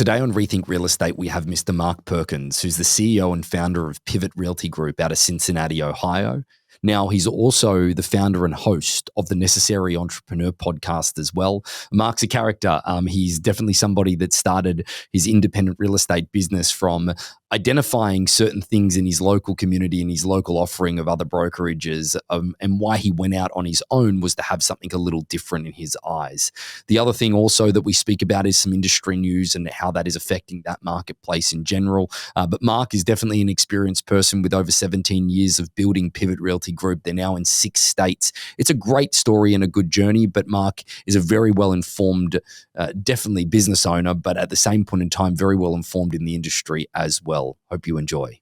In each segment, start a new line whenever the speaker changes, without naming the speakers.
Today on Rethink Real Estate, we have Mr. Mark Perkins, who's the CEO and founder of Pivot Realty Group out of Cincinnati, Ohio. Now, he's also the founder and host of the Necessary Entrepreneur podcast as well. Mark's a character. He's definitely somebody that started his independent real estate business from identifying certain things in his local community and his local offering of other brokerages, and why he went out on his own was to have something a little different in his eyes. The other thing also that we speak about is some industry news and how that is affecting that marketplace in general. But Mark is definitely an experienced person with over 17 years of building Pivot Realty Group. They're now in 6 states. It's a great story and a good journey, but Mark is a very well-informed, definitely business owner, but at the same point in time, very well-informed in the industry as well. Hope you enjoy.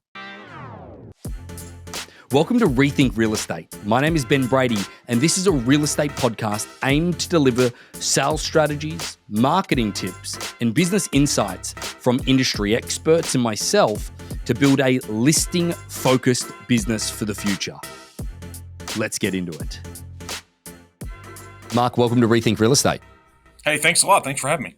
Welcome to Rethink Real Estate. My name is Ben Brady, and this is a real estate podcast aimed to deliver sales strategies, marketing tips, and business insights from industry experts and myself to build a listing-focused business for the future. Let's get into it. Mark, welcome to Rethink Real Estate.
Hey, thanks a lot. Thanks for having me.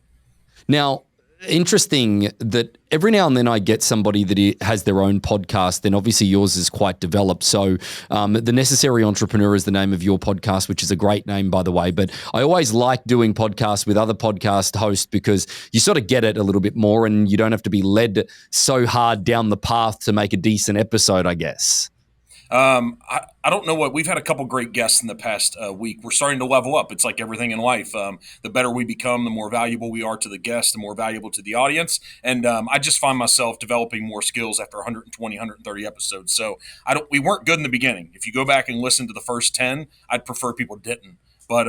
Now, interesting that every now and then I get somebody that has their own podcast, and obviously yours is quite developed. So The Necessary Entrepreneur is the name of your podcast, which is a great name, by the way. But I always like doing podcasts with other podcast hosts because you sort of get it a little bit more and you don't have to be led so hard down the path to make a decent episode, I guess.
I don't know what we've had a couple great guests in the past week. We're starting to level up. It's like everything in life. The better we become, the more valuable we are to the guest, the more valuable to the audience. And I just find myself developing more skills after 120, 130 episodes. So we weren't good in the beginning. If you go back and listen to the first 10, I'd prefer people didn't. But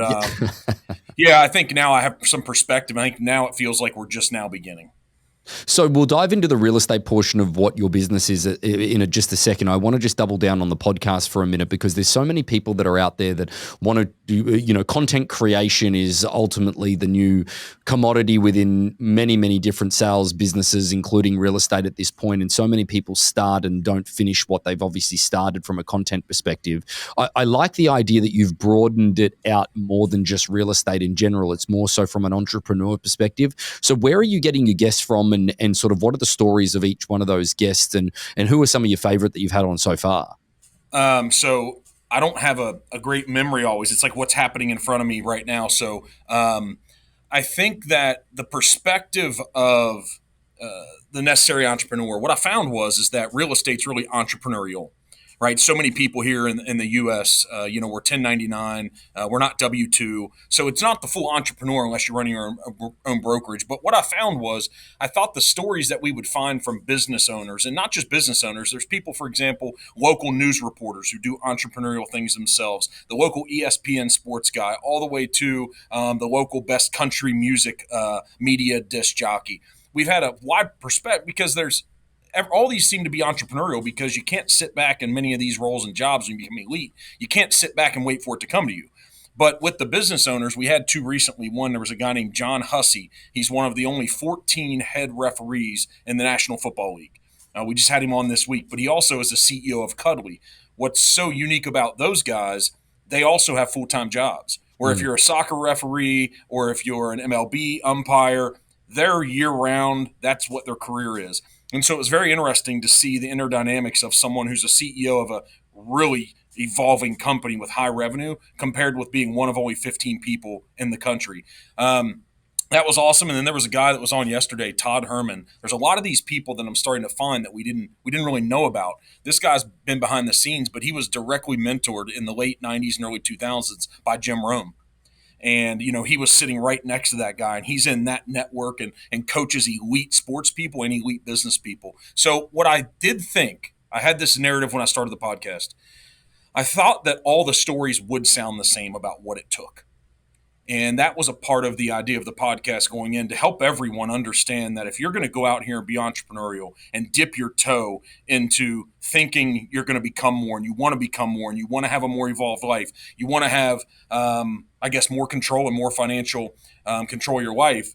yeah, I think now I have some perspective. I think now it feels like we're just now beginning.
So we'll dive into the real estate portion of what your business is in just a second. I want to just double down on the podcast for a minute because there's so many people that are out there that want to do, content creation is ultimately the new commodity within many, many different sales businesses, including real estate at this point. And so many people start and don't finish what they've obviously started from a content perspective. I like the idea that you've broadened it out more than just real estate in general. It's more so from an entrepreneur perspective. So where are you getting your guests from? And sort of what are the stories of each one of those guests and who are some of your favorite that you've had on so far?
So I don't have a great memory always. It's like what's happening in front of me right now. So I think that the perspective of the Necessary Entrepreneur, what I found is that real estate's really entrepreneurial. Right, so many people here in the U.S., we're 1099, we're not W-2, so it's not the full entrepreneur unless you're running your own brokerage. But what I found I thought the stories that we would find from business owners, and not just business owners, there's people, for example, local news reporters who do entrepreneurial things themselves, the local ESPN sports guy, all the way to the local best country music media disc jockey. We've had a wide perspective because all these seem to be entrepreneurial because you can't sit back in many of these roles and jobs when you become elite. You can't sit back and wait for it to come to you. But with the business owners, we had 2 recently. One, there was a guy named John Hussey. He's one of the only 14 head referees in the National Football League. We just had him on this week, but he also is the CEO of Cuddly. What's so unique about those guys, they also have full-time jobs. Where if you're a soccer referee or if you're an MLB umpire, they're year-round. That's what their career is. And so it was very interesting to see the inner dynamics of someone who's a CEO of a really evolving company with high revenue compared with being one of only 15 people in the country. That was awesome. And then there was a guy that was on yesterday, Todd Herman. There's a lot of these people that I'm starting to find that we didn't really know about. This guy's been behind the scenes, but he was directly mentored in the late 90s and early 2000s by Jim Rome. And, he was sitting right next to that guy, and he's in that network and coaches elite sports people and elite business people. So what I did think, I had this narrative when I started the podcast. I thought that all the stories would sound the same about what it took. And that was a part of the idea of the podcast going in to help everyone understand that if you're going to go out here and be entrepreneurial and dip your toe into thinking you're going to become more and you want to become more and you want to have a more evolved life, you want to have, more control and more financial control of your life,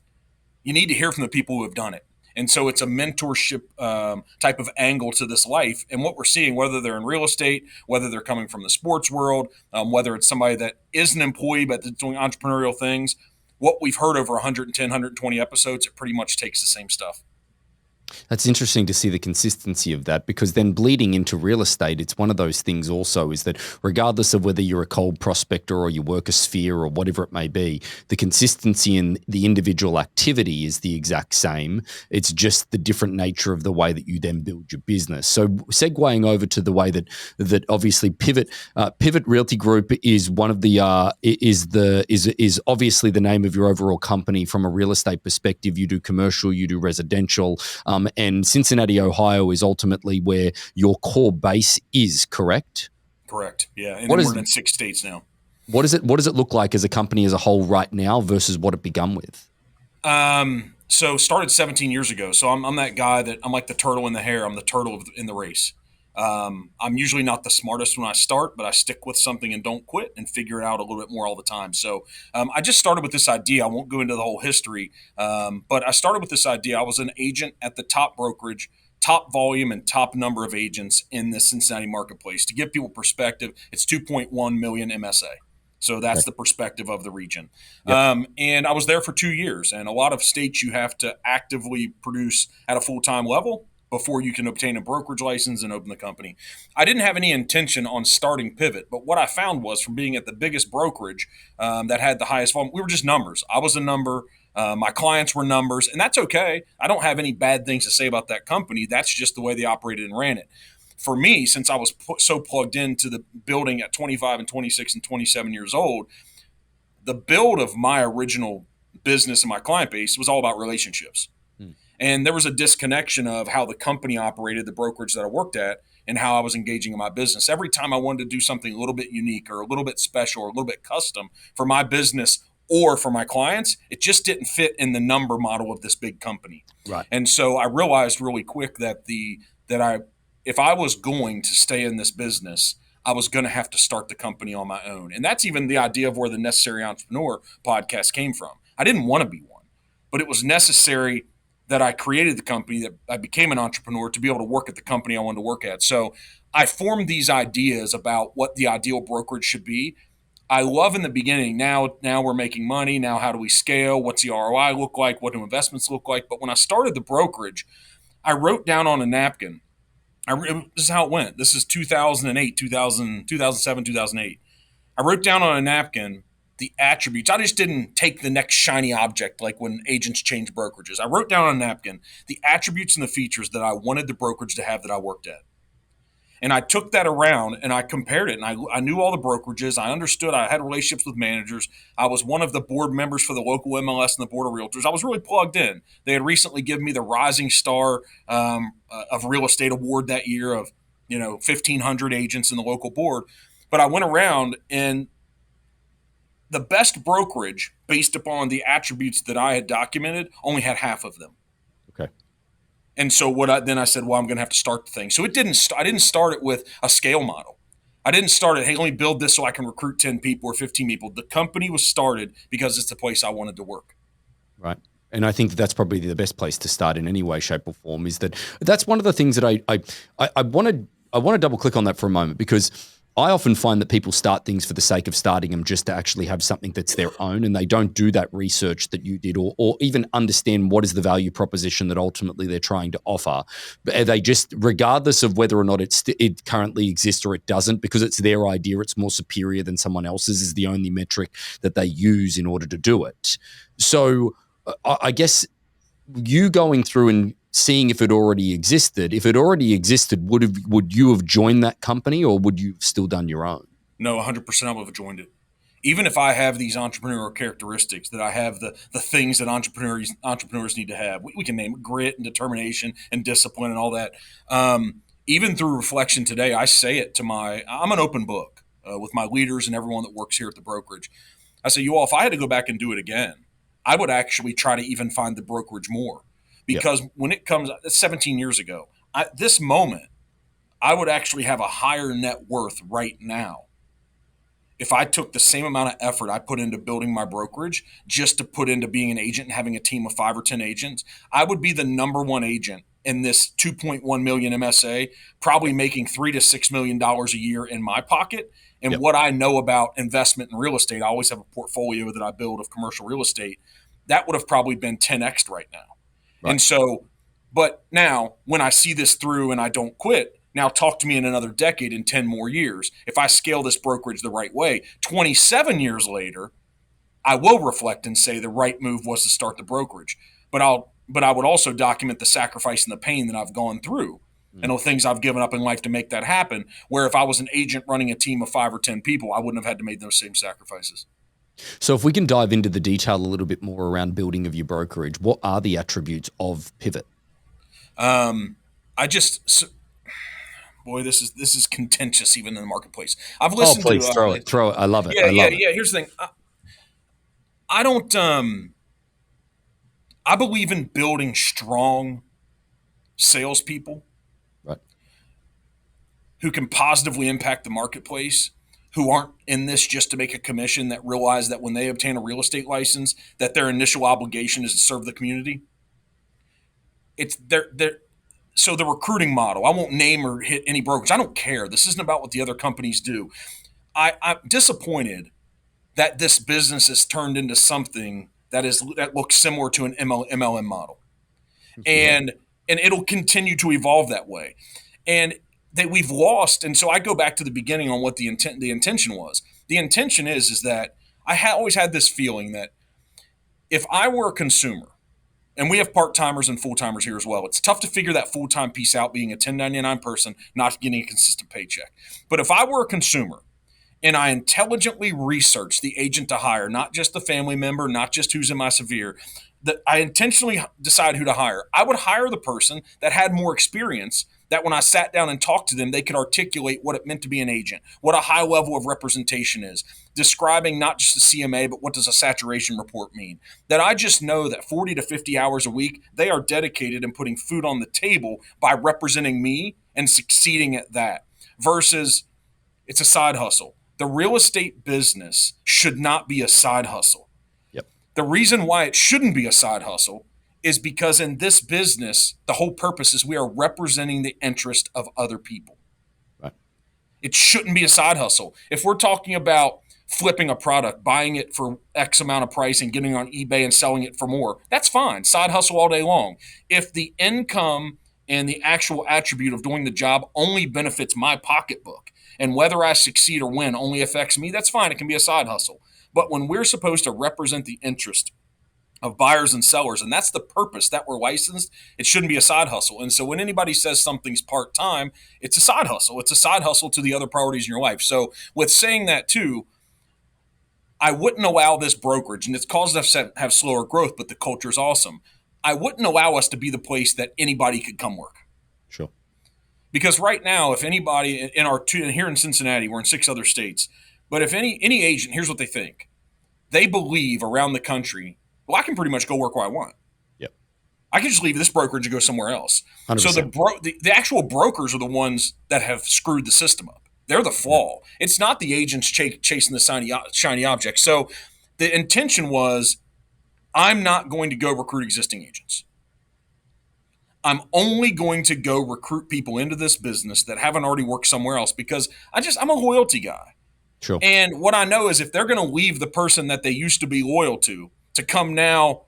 you need to hear from the people who have done it. And so it's a mentorship type of angle to this life. And what we're seeing, whether they're in real estate, whether they're coming from the sports world, whether it's somebody that is an employee but that's doing entrepreneurial things, what we've heard over 110, 120 episodes, it pretty much takes the same stuff.
That's interesting to see the consistency of that, because then bleeding into real estate, it's one of those things also is that regardless of whether you're a cold prospector or you work a sphere or whatever it may be, the consistency in the individual activity is the exact same. It's just the different nature of the way that you then build your business. So segueing over to the way that obviously Pivot Realty Group is one of the is obviously the name of your overall company from a real estate perspective. You do commercial, you do residential. And Cincinnati, Ohio is ultimately where your core base is, correct?
Correct. Yeah. And then we're in 6 states now.
What does it look like as a company as a whole right now versus what it began with?
So started 17 years ago. So I'm that guy that I'm like the turtle in the hare. I'm the turtle in the race. I'm usually not the smartest when I start, but I stick with something and don't quit and figure it out a little bit more all the time. So I just started with this idea. I won't go into the whole history, but I started with this idea. I was an agent at the top brokerage, top volume and top number of agents in the Cincinnati marketplace. To give people perspective, it's 2.1 million MSA. So that's the perspective of the region. Yep. And I was there for 2 years. And a lot of states you have to actively produce at a full-time level before you can obtain a brokerage license and open the company. I didn't have any intention on starting Pivot, but what I found was from being at the biggest brokerage that had the highest volume, we were just numbers. I was a number. My clients were numbers, and that's okay. I don't have any bad things to say about that company. That's just the way they operated and ran it. For me, since I was so plugged into the building at 25 and 26 and 27 years old, the build of my original business and my client base was all about relationships. And there was a disconnection of how the company operated, the brokerage that I worked at, and how I was engaging in my business. Every time I wanted to do something a little bit unique or a little bit special or a little bit custom for my business or for my clients, it just didn't fit in the number model of this big company.
Right.
And so I realized really quick that if I was going to stay in this business, I was going to have to start the company on my own. And that's even the idea of where the Necessary Entrepreneur podcast came from. I didn't want to be one, but it was necessary that I created the company, that I became an entrepreneur to be able to work at the company I wanted to work at. So I formed these ideas about what the ideal brokerage should be. I love in the beginning, now we're making money. Now, how do we scale? What's the ROI look like? What do investments look like? But when I started the brokerage, I wrote down on a napkin, this is how it went. This is 2008, 2007, 2008. I wrote down on a napkin the attributes. I just didn't take the next shiny object like when agents change brokerages. I wrote down on a napkin the attributes and the features that I wanted the brokerage to have that I worked at. And I took that around and I compared it, and I knew all the brokerages. I understood. I had relationships with managers. I was one of the board members for the local MLS and the board of realtors. I was really plugged in. They had recently given me the Rising Star of Real Estate Award that year of 1,500 agents in the local board. But I went around, and the best brokerage, based upon the attributes that I had documented, only had half of them.
Okay.
And so I said, well, I'm going to have to start the thing. So I didn't start it with a scale model. I didn't start it, hey, let me build this so I can recruit 10 people or 15 people. The company was started because it's the place I wanted to work.
Right. And I think that's probably the best place to start in any way, shape, or form. That's one of the things that I want to double click on that for a moment, because I often find that people start things for the sake of starting them just to actually have something that's their own, and they don't do that research that you did or even understand what is the value proposition that ultimately they're trying to offer. But they just, regardless of whether or not it currently exists or it doesn't, because it's their idea, it's more superior than someone else's, is the only metric that they use in order to do it. So I guess you going through and seeing if it already existed, would you have joined that company, or would you have still done your own?
No, 100% I would have joined it. Even if I have these entrepreneurial characteristics, that I have the things that entrepreneurs need to have. We can name it grit and determination and discipline and all that. Even through reflection today, I say it to I'm an open book with my leaders and everyone that works here at the brokerage. I say, you all, if I had to go back and do it again, I would actually try to even find the brokerage more. Because when it comes, 17 years ago, this moment, I would actually have a higher net worth right now if I took the same amount of effort I put into building my brokerage just to put into being an agent and having a team of 5 or 10 agents. I would be the number one agent in this 2.1 million MSA, probably making $3 to $6 million a year in my pocket. And
Yep.
what I know about investment in real estate, I always have a portfolio that I build of commercial real estate. That would have probably been 10x right now.
Right.
And so, but now when I see this through and I don't quit, now talk to me in another decade, in 10 more years. If I scale this brokerage the right way, 27 years later, I will reflect and say the right move was to start the brokerage. But I would also document the sacrifice and the pain that I've gone through and the things I've given up in life to make that happen. Where if I was an agent running a team of 5 or 10 people, I wouldn't have had to make those same sacrifices.
So if we can dive into the detail a little bit more around building of your brokerage, what are the attributes of Pivot?
Boy, this is contentious even in the marketplace. I've listened
please,
to
throw it. I love it.
Yeah,
I love it.
Here's the thing. I don't. I believe in building strong salespeople,
Right.
who can positively impact the marketplace, who aren't in this just to make a commission, that realize that when they obtain a real estate license, that their initial obligation is to serve the community. It's so the recruiting model. I won't name or hit any brokers. I don't care. This isn't about what the other companies do. I'm disappointed that this business has turned into something that looks similar to an MLM model, and it'll continue to evolve that way, and that we've lost. And so I go back to the beginning on what the intention was. The intention is that I always had this feeling that if I were a consumer, and we have part-timers and full-timers here as well, it's tough to figure that full-time piece out, being a 1099 person, not getting a consistent paycheck. But if I were a consumer and I intelligently researched the agent to hire, not just the family member, not just who's in my severe, that I intentionally decide who to hire, I would hire the person that had more experience, that when I sat down and talked to them, they could articulate what it meant to be an agent, what a high level of representation is, describing not just the CMA, but what does a saturation report mean. That I just know that 40 to 50 hours a week, they are dedicated in putting food on the table by representing me and succeeding at that, versus it's a side hustle. The real estate business should not be a side hustle.
Yep.
The reason why it shouldn't be a side hustle is because in this business, the whole purpose is we are representing the interest of other people.
Right.
It shouldn't be a side hustle. If we're talking about flipping a product, buying it for X amount of price and getting it on eBay and selling it for more, that's fine. Side hustle all day long. If the income and the actual attribute of doing the job only benefits my pocketbook, and whether I succeed or win only affects me, that's fine. It can be a side hustle. But when we're supposed to represent the interest of buyers and sellers, and that's the purpose that we're licensed, it shouldn't be a side hustle. And so when anybody says something's part-time, it's a side hustle. It's a side hustle to the other priorities in your life. So with saying that too, I wouldn't allow this brokerage, and it's caused us to have slower growth, but the culture is awesome. I wouldn't allow us to be the place that anybody could come work.
Sure.
Because right now, if anybody in our here in Cincinnati, we're in 6 other states, but if any agent, here's what they think. They believe around the country, well, I can pretty much go work where I want.
Yep.
I can just leave this brokerage and go somewhere else.
100%.
So the actual brokers are the ones that have screwed the system up. They're the flaw. Yep. It's not the agents chasing the shiny object. So the intention was, I'm not going to go recruit existing agents. I'm only going to go recruit people into this business that haven't already worked somewhere else, because I'm a loyalty guy.
Sure.
And what I know is if they're going to leave the person that they used to be loyal to come now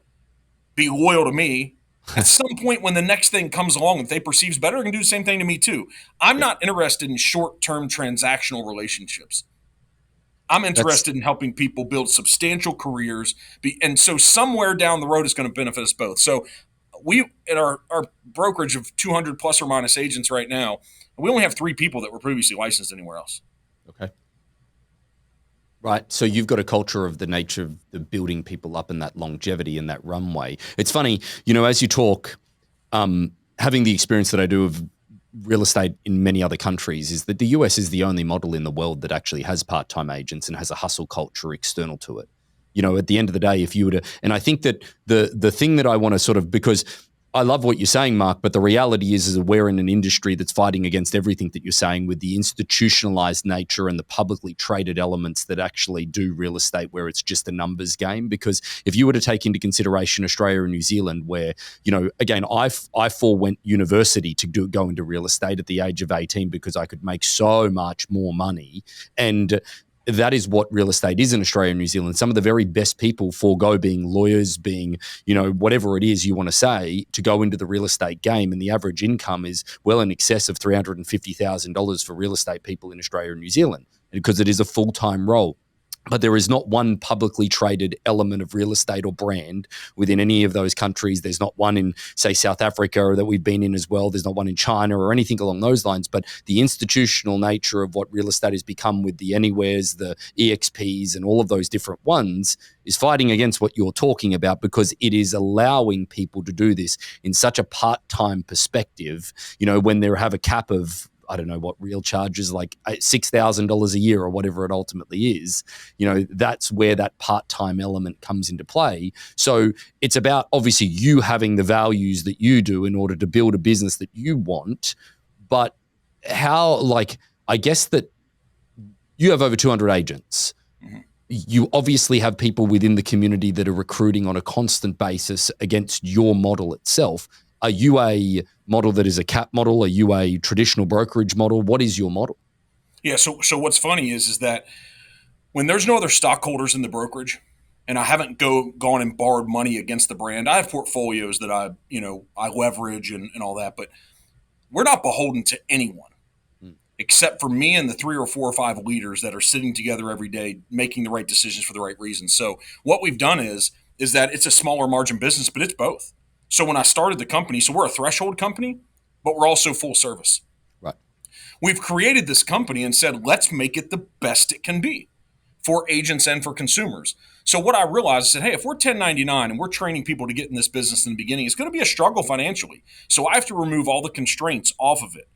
be loyal to me, at some point when the next thing comes along that they perceive is better, they're going to do the same thing to me too. I'm not interested in short-term transactional relationships. I'm interested in helping people build substantial careers. And so somewhere down the road is going to benefit us both. So we, in our brokerage of 200 plus or minus agents right now, we only have 3 people that were previously licensed anywhere else.
Okay. Right. So you've got a culture of the nature of the building people up and that longevity and that runway. It's funny, as you talk, having the experience that I do of real estate in many other countries, is that the US is the only model in the world that actually has part-time agents and has a hustle culture external to it. At the end of the day, if you were to, and I think that the thing that I want to sort of, because I love what you're saying, Mark, but the reality is we're in an industry that's fighting against everything that you're saying with the institutionalized nature and the publicly traded elements that actually do real estate where it's just a numbers game. Because if you were to take into consideration Australia and New Zealand, where, again, I forewent university to go into real estate at the age of 18 because I could make so much more money. And that is what real estate is in Australia and New Zealand. Some of the very best people forego being lawyers, being, whatever it is you want to say, to go into the real estate game. And the average income is well in excess of $350,000 for real estate people in Australia and New Zealand, because it is a full-time role. But there is not one publicly traded element of real estate or brand within any of those countries. There's not one in, say, South Africa that we've been in as well. There's not one in China or anything along those lines. But the institutional nature of what real estate has become with the Anywheres, the EXPs, and all of those different ones is fighting against what you're talking about, because it is allowing people to do this in such a part-time perspective, when they have a cap of, I don't know what real charges, like $6,000 a year or whatever it ultimately is, that's where that part-time element comes into play. So it's about obviously you having the values that you do in order to build a business that you want. But I guess that you have over 200 agents. Mm-hmm. You obviously have people within the community that are recruiting on a constant basis against your model itself. Are you a model that is a cap model? Are you a traditional brokerage model? What is your model?
Yeah. So what's funny is that when there's no other stockholders in the brokerage, and I haven't gone and borrowed money against the brand, I have portfolios that I leverage and all that, but we're not beholden to anyone except for me and the 3 or 4 or 5 leaders that are sitting together every day, making the right decisions for the right reasons. So what we've done is that it's a smaller margin business, but it's both. So when I started the company, so we're a threshold company, but we're also full service.
Right.
We've created this company and said, let's make it the best it can be for agents and for consumers. So what I realized is that, hey, if we're 1099 and we're training people to get in this business in the beginning, it's going to be a struggle financially. So I have to remove all the constraints off of it.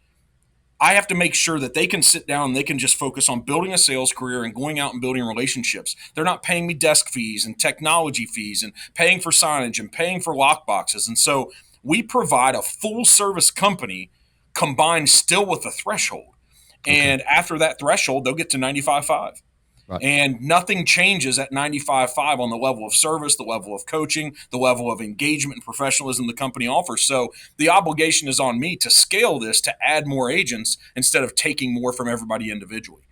I have to make sure that they can sit down and they can just focus on building a sales career and going out and building relationships. They're not paying me desk fees and technology fees and paying for signage and paying for lock boxes. And so we provide a full service company combined still with a threshold. Okay. And after that threshold, they'll get to 95.5. Right. And nothing changes at 95.5 on the level of service, the level of coaching, the level of engagement and professionalism the company offers. So the obligation is on me to scale this, to add more agents instead of taking more from everybody individually.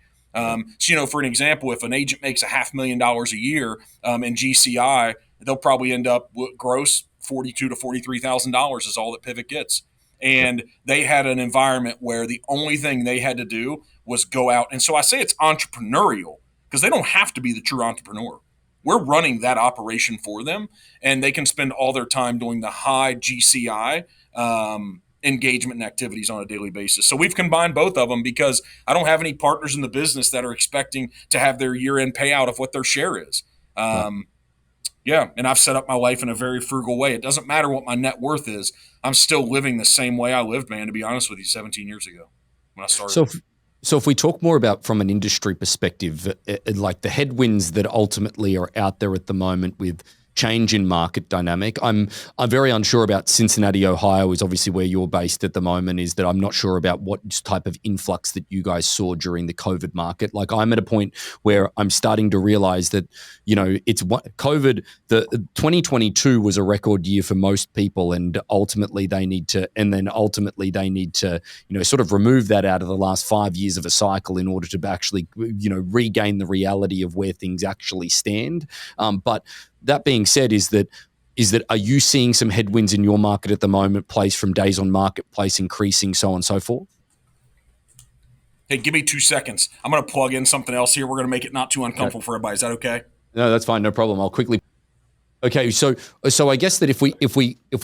So, for an example, if an agent makes $500,000 a year in GCI, they'll probably end up with gross $42,000 to $43,000 is all that Pivot gets. And they had an environment where the only thing they had to do was go out. And so I say it's entrepreneurial, because they don't have to be the true entrepreneur. We're running that operation for them, and they can spend all their time doing the high GCI engagement and activities on a daily basis. So we've combined both of them, because I don't have any partners in the business that are expecting to have their year-end payout of what their share is. Yeah, and I've set up my life in a very frugal way. It doesn't matter what my net worth is. I'm still living the same way I lived, man, to be honest with you, 17 years ago when I started.
So if we talk more about from an industry perspective, like the headwinds that ultimately are out there at the moment with change in market dynamic, I'm very unsure about Cincinnati, Ohio is obviously where you're based at the moment, is that I'm not sure about what type of influx that you guys saw during the COVID market. Like I'm at a point where I'm starting to realize that, it's what COVID, the 2022 was a record year for most people, and ultimately they need to sort of remove that out of the last 5 years of a cycle in order to actually, regain the reality of where things actually stand. But that being said, is that are you seeing some headwinds in your market at the moment, place from days on marketplace increasing, so on and so forth?
Hey, give me 2 seconds. I'm going to plug in something else here. We're going to make it not too uncomfortable for everybody. Is that okay?
No, that's fine. No problem. I'll quickly. Okay, so I guess that if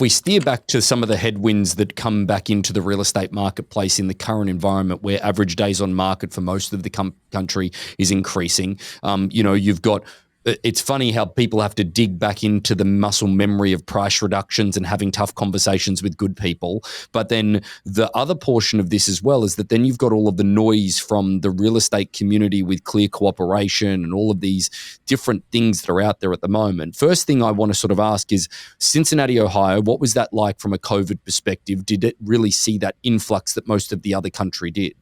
we steer back to some of the headwinds that come back into the real estate marketplace in the current environment, where average days on market for most of the country is increasing, you've got It's funny how people have to dig back into the muscle memory of price reductions and having tough conversations with good people. But then the other portion of this as well is that then you've got all of the noise from the real estate community with clear cooperation and all of these different things that are out there at the moment. First thing I want to sort of ask is Cincinnati, Ohio, what was that like from a COVID perspective? Did it really see that influx that most of the other country did?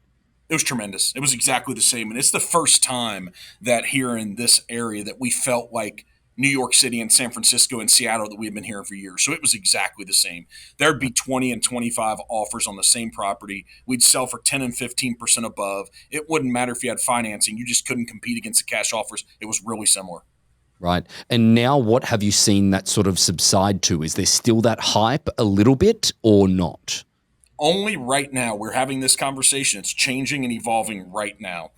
It was tremendous. It was exactly the same. And it's the first time that here in this area that we felt like New York City and San Francisco and Seattle that we had been hearing for years. So it was exactly the same. There'd be 20 and 25 offers on the same property. We'd sell for 10 and 15% above. It wouldn't matter if you had financing. You just couldn't compete against the cash offers. It was really similar.
Right. And now what have you seen that sort of subside to? Is there still that hype a little bit or not?
Only right now we're having this conversation. It's changing and evolving right now.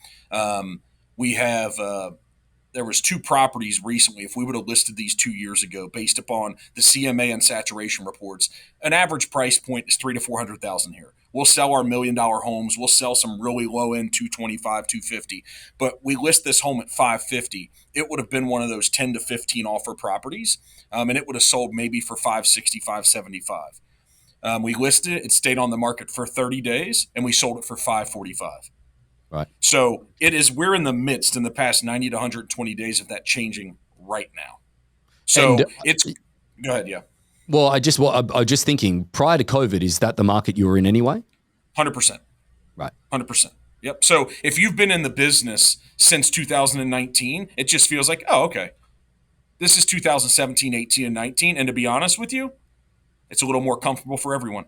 We have there was two properties recently. If we would have listed these 2 years ago, based upon the CMA and saturation reports, an average price point is 300 to 400,000 here. We'll sell our $1 million homes. We'll sell some really low end 225, 250. But we list this home at 550. It would have been one of those 10 to 15 offer properties, and it would have sold maybe for 560, 575. We listed it. It stayed on the market for 30 days, and we sold it for 545.
Right.
So we're in the midst in the past 90 to 120 days of that changing right now. So go ahead. Yeah.
Well, I was just thinking prior to COVID, is that the market you were in anyway?
100%.
Right.
100%. Yep. So if you've been in the business since 2019, it just feels like, oh, okay, this is 2017, 18, and 19. And to be honest with you, it's a little more comfortable for everyone.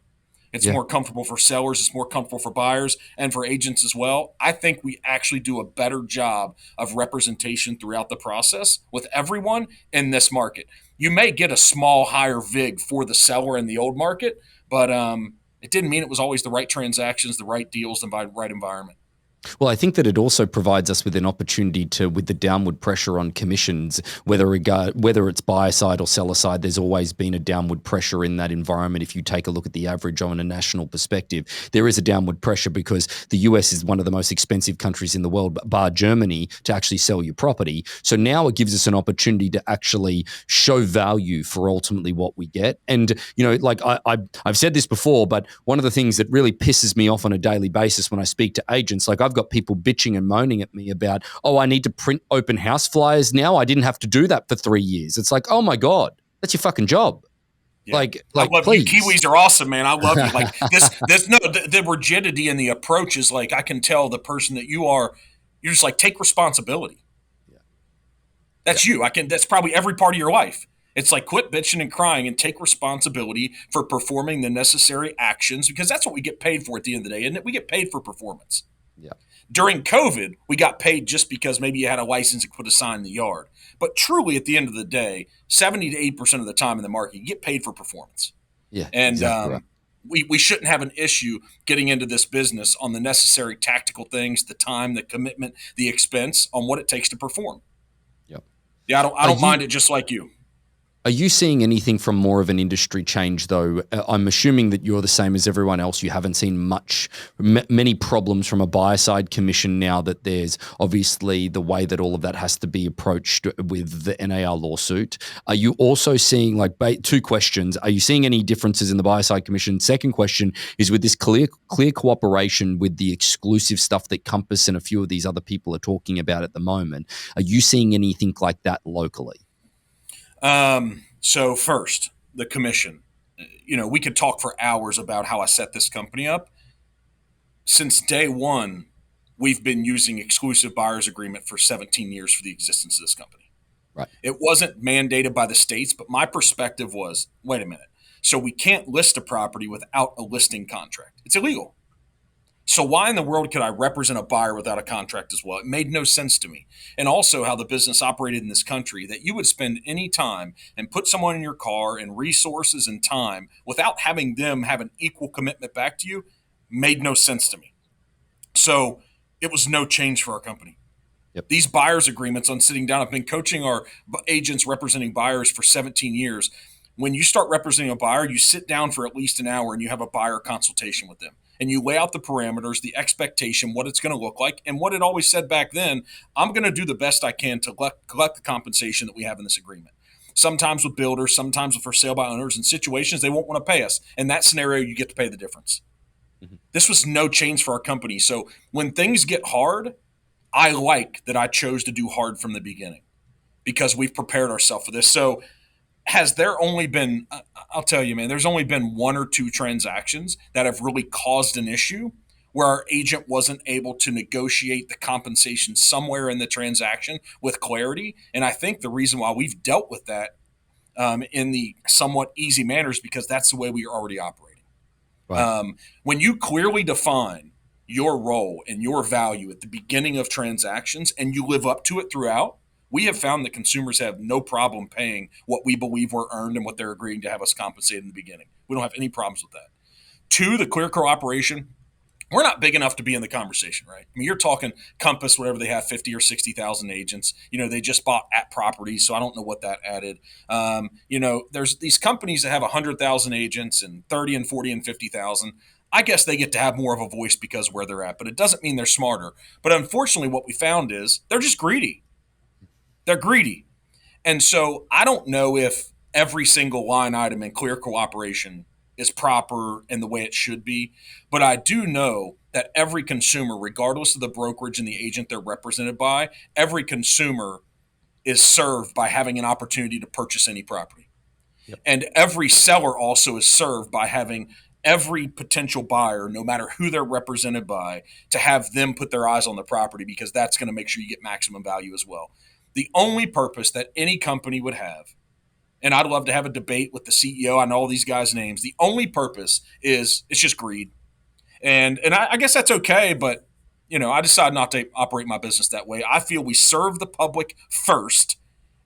It's more comfortable for sellers. It's more comfortable for buyers and for agents as well. I think we actually do a better job of representation throughout the process with everyone in this market. You may get a small higher VIG for the seller in the old market, but it didn't mean it was always the right transactions, the right deals, the right environment.
Well, I think that it also provides us with an opportunity to, with the downward pressure on commissions, whether it's buyer side or seller side, there's always been a downward pressure in that environment. If you take a look at the average on a national perspective, there is a downward pressure because the US is one of the most expensive countries in the world, bar Germany, to actually sell your property. So now it gives us an opportunity to actually show value for ultimately what we get. And, like I've said this before, but one of the things that really pisses me off on a daily basis when I speak to agents, like I've got people bitching and moaning at me about, oh, I need to print open house flyers now. I didn't have to do that for 3 years. It's like, oh my God, that's your fucking job.
Yeah.
Like,
I love
please.
You. Kiwis are awesome, man. I love you. Like the rigidity and the approach is like, I can tell the person that you are, you're just like, take responsibility.
Yeah.
That's you. That's probably every part of your life. It's like, quit bitching and crying and take responsibility for performing the necessary actions, because that's what we get paid for at the end of the day, isn't it? We get paid for performance.
Yeah.
During COVID, we got paid just because maybe you had a license and put a sign in the yard. But truly, at the end of the day, 70 to 80% of the time in the market, you get paid for performance.
Yeah,
and
exactly right.
we shouldn't have an issue getting into this business on the necessary tactical things, the time, the commitment, the expense, on what it takes to perform.
Yep.
Yeah, I don't mind it, just like you.
Are you seeing anything from more of an industry change, though? I'm assuming that you're the same as everyone else. You haven't seen many problems from a buyer side commission now that there's obviously the way that all of that has to be approached with the NAR lawsuit. Are you also seeing, like, two questions? Are you seeing any differences in the buyer side commission? Second question is, with this clear cooperation with the exclusive stuff that Compass and a few of these other people are talking about at the moment, are you seeing anything like that locally?
So first, the commission. We could talk for hours about how I set this company up. Since day one, we've been using exclusive buyer's agreement for 17 years for the existence of this company.
Right.
It wasn't mandated by the states, but my perspective was, wait a minute. So we can't list a property without a listing contract. It's illegal. So why in the world could I represent a buyer without a contract as well? It made no sense to me. And also how the business operated in this country, that you would spend any time and put someone in your car and resources and time without having them have an equal commitment back to you, made no sense to me. So it was no change for our company.
Yep.
These buyers agreements on sitting down, I've been coaching our agents representing buyers for 17 years. When you start representing a buyer, you sit down for at least an hour and you have a buyer consultation with them. and you lay out the parameters, the expectation, what it's going to look like, and what it always said back then, I'm going to do the best I can to collect the compensation that we have in this agreement. Sometimes with builders, sometimes with for sale by owners, in situations they won't want to pay us. In that scenario, you get to pay the difference. Mm-hmm. This was no change for our company. So when things get hard, I like that I chose to do hard from the beginning because we've prepared ourselves for this. So has there only been, I'll tell you, man, there's only been one or two transactions that have really caused an issue where our agent wasn't able to negotiate the compensation somewhere in the transaction with clarity. And I think the reason why we've dealt with that in the somewhat easy manner is because that's the way we are already operating. Right. When you clearly define your role and your value at the beginning of transactions and you live up to it throughout, we have found that consumers have no problem paying what we believe we're earned and what they're agreeing to have us compensate in the beginning. We don't have any problems with that. Two, the clear cooperation. We're not big enough to be in the conversation, right? I mean, you're talking Compass, whatever they have, 50 or 60,000 agents. They just bought at properties, so I don't know what that added. There's these companies that have 100,000 agents and 30 and 40 and 50,000. I guess they get to have more of a voice because of where they're at, but it doesn't mean they're smarter. But unfortunately, what we found is they're just greedy. They're greedy. And so I don't know if every single line item in clear cooperation is proper and the way it should be. But I do know that every consumer, regardless of the brokerage and the agent they're represented by, every consumer is served by having an opportunity to purchase any property. Yep. And every seller also is served by having every potential buyer, no matter who they're represented by, to have them put their eyes on the property because that's going to make sure you get maximum value as well. The only purpose that any company would have, and I'd love to have a debate with the CEO. I know all these guys' names. The only purpose is it's just greed. And I guess that's okay, but I decided not to operate my business that way. I feel we serve the public first,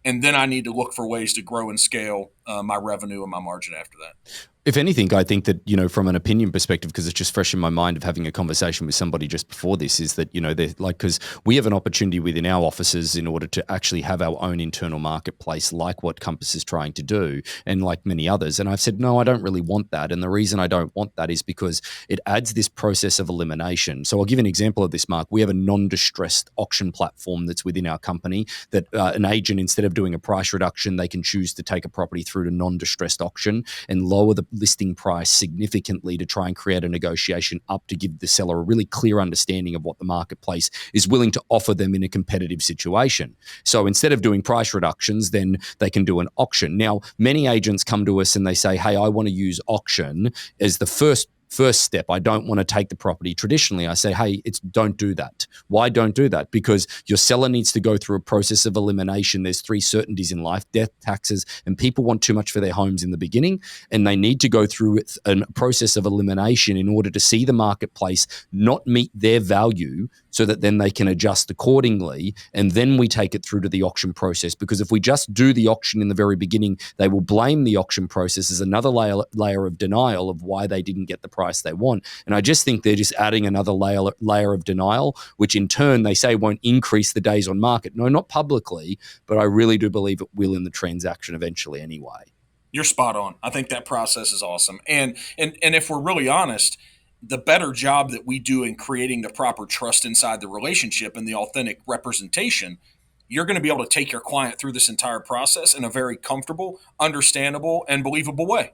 and then I need to look for ways to grow and scale my revenue and my margin after that.
If anything, I think that, from an opinion perspective, because it's just fresh in my mind of having a conversation with somebody just before this, is that, they're like, because we have an opportunity within our offices in order to actually have our own internal marketplace, like what Compass is trying to do, and like many others. And I've said, no, I don't really want that. And the reason I don't want that is because it adds this process of elimination. So I'll give you an example of this, Mark. We have a non-distressed auction platform that's within our company that an agent, instead of doing a price reduction, they can choose to take a property through to non-distressed auction and lower the listing price significantly to try and create a negotiation up to give the seller a really clear understanding of what the marketplace is willing to offer them in a competitive situation. So instead of doing price reductions, then they can do an auction. Now, many agents come to us and they say, hey, I want to use auction as the first step. I don't want to take the property. Traditionally, I say, hey, don't do that. Why don't do that? Because your seller needs to go through a process of elimination. There's three certainties in life: death, taxes, and people want too much for their homes in the beginning. And they need to go through a process of elimination in order to see the marketplace not meet their value, so that then they can adjust accordingly. And then we take it through to the auction process. Because if we just do the auction in the very beginning, they will blame the auction process as another layer of denial of why they didn't get the price they want. And I just think they're just adding another layer of denial, which in turn they say won't increase the days on market. No, not publicly, but I really do believe it will in the transaction eventually anyway.
You're spot on. I think that process is awesome. And if we're really honest, the better job that we do in creating the proper trust inside the relationship and the authentic representation, you're going to be able to take your client through this entire process in a very comfortable, understandable, and believable way.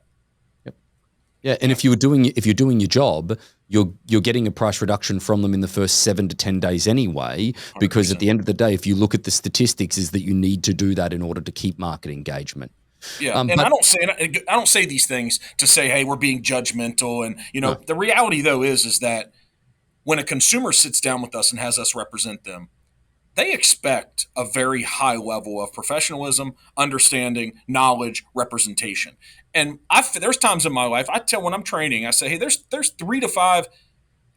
Yeah, and if you're doing your job, you're getting a price reduction from them in the first 7 to 10 days anyway. Because 100%. At the end of the day, if you look at the statistics, is that you need to do that in order to keep market engagement.
Yeah, and I don't say these things to say, hey, we're being judgmental. And no. The reality though is that when a consumer sits down with us and has us represent them, they expect a very high level of professionalism, understanding, knowledge, representation. And there's times in my life I tell when I'm training, I say, hey, there's 3 to 5.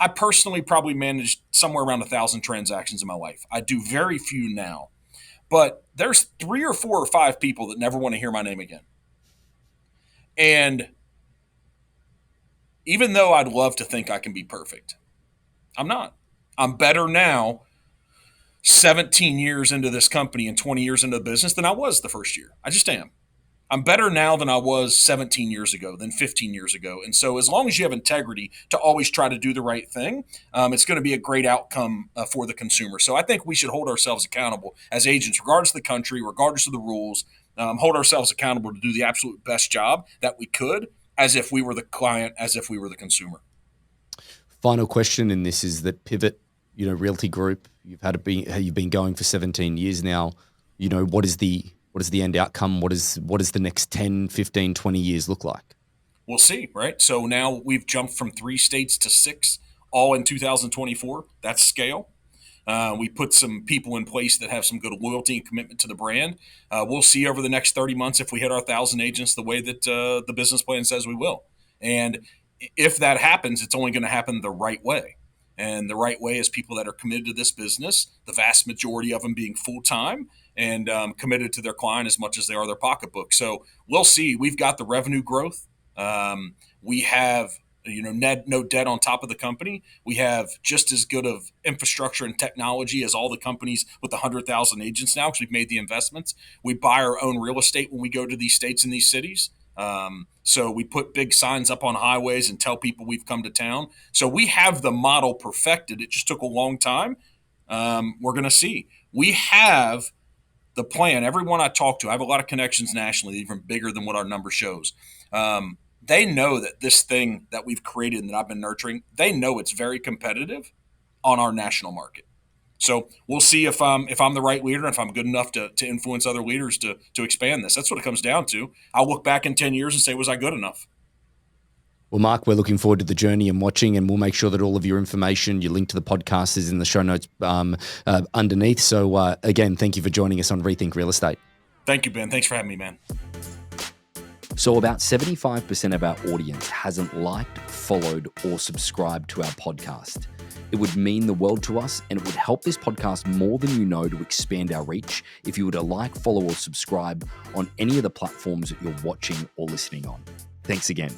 I personally probably managed somewhere around 1,000 transactions in my life. I do very few now. But there's 3 or 4 or 5 people that never want to hear my name again. And even though I'd love to think I can be perfect, I'm not. I'm better now, 17 years into this company and 20 years into the business, than I was the first year. I just am. I'm better now than I was 17 years ago, than 15 years ago. And so, as long as you have integrity to always try to do the right thing, it's going to be a great outcome for the consumer. So, I think we should hold ourselves accountable as agents, regardless of the country, regardless of the rules, hold ourselves accountable to do the absolute best job that we could, as if we were the client, as if we were the consumer.
Final question in this is that Pivot, Realty Group, you've been going for 17 years now. What is the end outcome? What does the next 10, 15, 20 years look like?
We'll see, right? So now we've jumped from 3 states to 6, all in 2024. That's scale. We put some people in place that have some good loyalty and commitment to the brand. We'll see over the next 30 months if we hit our 1,000 agents the way that the business plan says we will. And if that happens, it's only going to happen the right way. And the right way is people that are committed to this business, the vast majority of them being full-time and committed to their client as much as they are their pocketbook. So we'll see. We've got the revenue growth. We have no debt on top of the company. We have just as good of infrastructure and technology as all the companies with 100,000 agents now, because we've made the investments. We buy our own real estate when we go to these states and these cities. So we put big signs up on highways and tell people we've come to town. So we have the model perfected. It just took a long time. We're going to see. We have the plan. Everyone I talk to, I have a lot of connections nationally, even bigger than what our number shows. They know that this thing that we've created and that I've been nurturing, they know it's very competitive on our national market. So we'll see if I'm the right leader and if I'm good enough to influence other leaders to expand this. That's what it comes down to. I'll look back in 10 years and say, was I good enough?
Well, Mark, we're looking forward to the journey and watching, and we'll make sure that all of your information, your link to the podcast is in the show notes underneath. So again, thank you for joining us on Rethink Real Estate.
Thank you, Ben. Thanks for having me, man.
So about 75% of our audience hasn't liked, followed, or subscribed to our podcast. It would mean the world to us, and it would help this podcast more than you know to expand our reach if you were to like, follow, or subscribe on any of the platforms that you're watching or listening on. Thanks again.